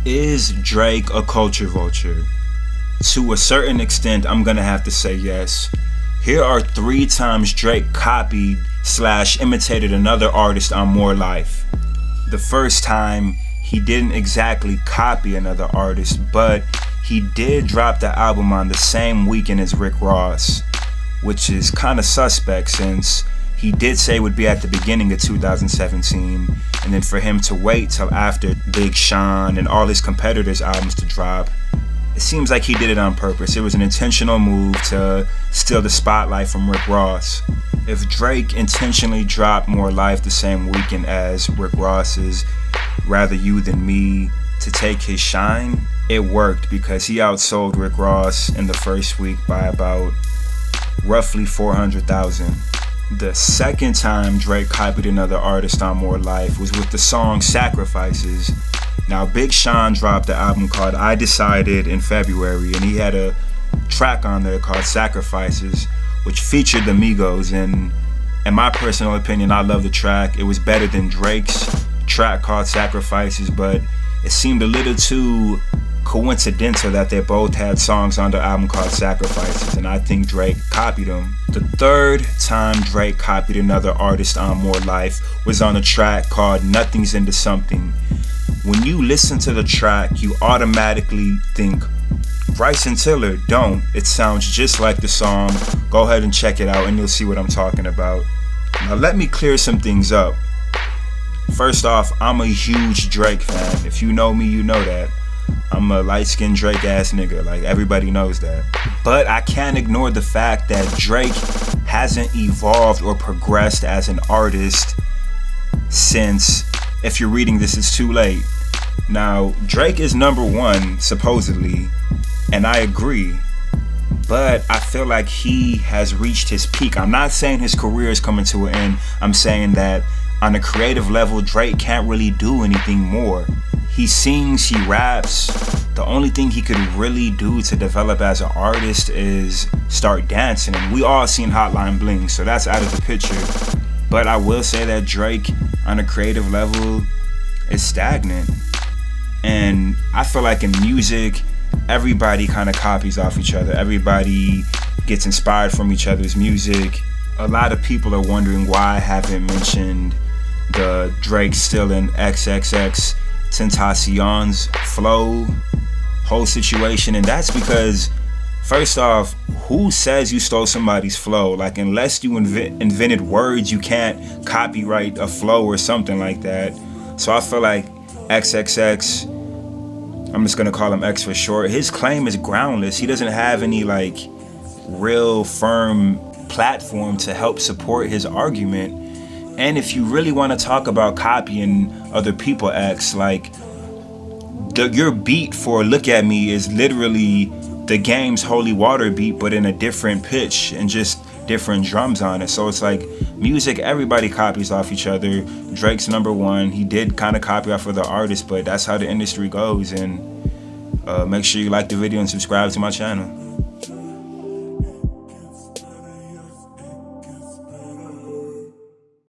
Is Drake a culture vulture? To a certain extent, I'm gonna have to say yes. Here are 3 times Drake copied / imitated another artist on More Life. The first time, he didn't exactly copy another artist, but he did drop the album on the same weekend as Rick Ross, which is kinda suspect since he did say it would be at the beginning of 2017, and then for him to wait till after Big Sean and all his competitors' albums to drop, it seems like he did it on purpose. It was an intentional move to steal the spotlight from Rick Ross. If Drake intentionally dropped More Life the same weekend as Rick Ross's Rather You Than Me to take his shine, it worked because he outsold Rick Ross in the first week by about roughly 400,000. The second time Drake copied another artist on More Life was with the song Sacrifices. Now, Big Sean dropped the album called I Decided in February, and he had a track on there called Sacrifices, which featured the Migos, and in my personal opinion, I love the track. It was better than Drake's track called Sacrifices, but it seemed a little too coincidental that they both had songs on the album called Sacrifices, and I think Drake copied them. The third time Drake copied another artist on More Life was on a track called Nothing's Into Something. When you listen to the track, you automatically think Bryson Tiller. Don't. It sounds just like the song. Go ahead and check it out and you'll see what I'm talking about. Now let me clear some things up. First off, I'm a huge Drake fan. If you know me, you know that. I'm a light-skinned Drake ass nigga, like everybody knows that. But I can't ignore the fact that Drake hasn't evolved or progressed as an artist since, if you're reading this, it's too late. Now, Drake is number 1, supposedly, and I agree, but I feel like he has reached his peak. I'm not saying his career is coming to an end. I'm saying that on a creative level, Drake can't really do anything more. He sings, he raps. The only thing he could really do to develop as an artist is start dancing. And we all seen Hotline Bling, so that's out of the picture. But I will say that Drake, on a creative level, is stagnant. And I feel like in music, everybody kind of copies off each other. Everybody gets inspired from each other's music. A lot of people are wondering why I haven't mentioned the Drake still in XXX Tentacion's flow whole situation, and that's because, first off, who says you stole somebody's flow? Like, unless you invented words, you can't copyright a flow or something like that. So I feel like XXX, I'm just gonna call him X for short, his claim is groundless. He doesn't have any like real firm platform to help support his argument. And if you really want to talk about copying other people, X, like your beat for Look At Me is literally the game's Holy Water beat, but in a different pitch and just different drums on it. So it's like music, everybody copies off each other. Drake's number 1. He did kind of copy off of the artist, but that's how the industry goes. And make sure you like the video and subscribe to my channel.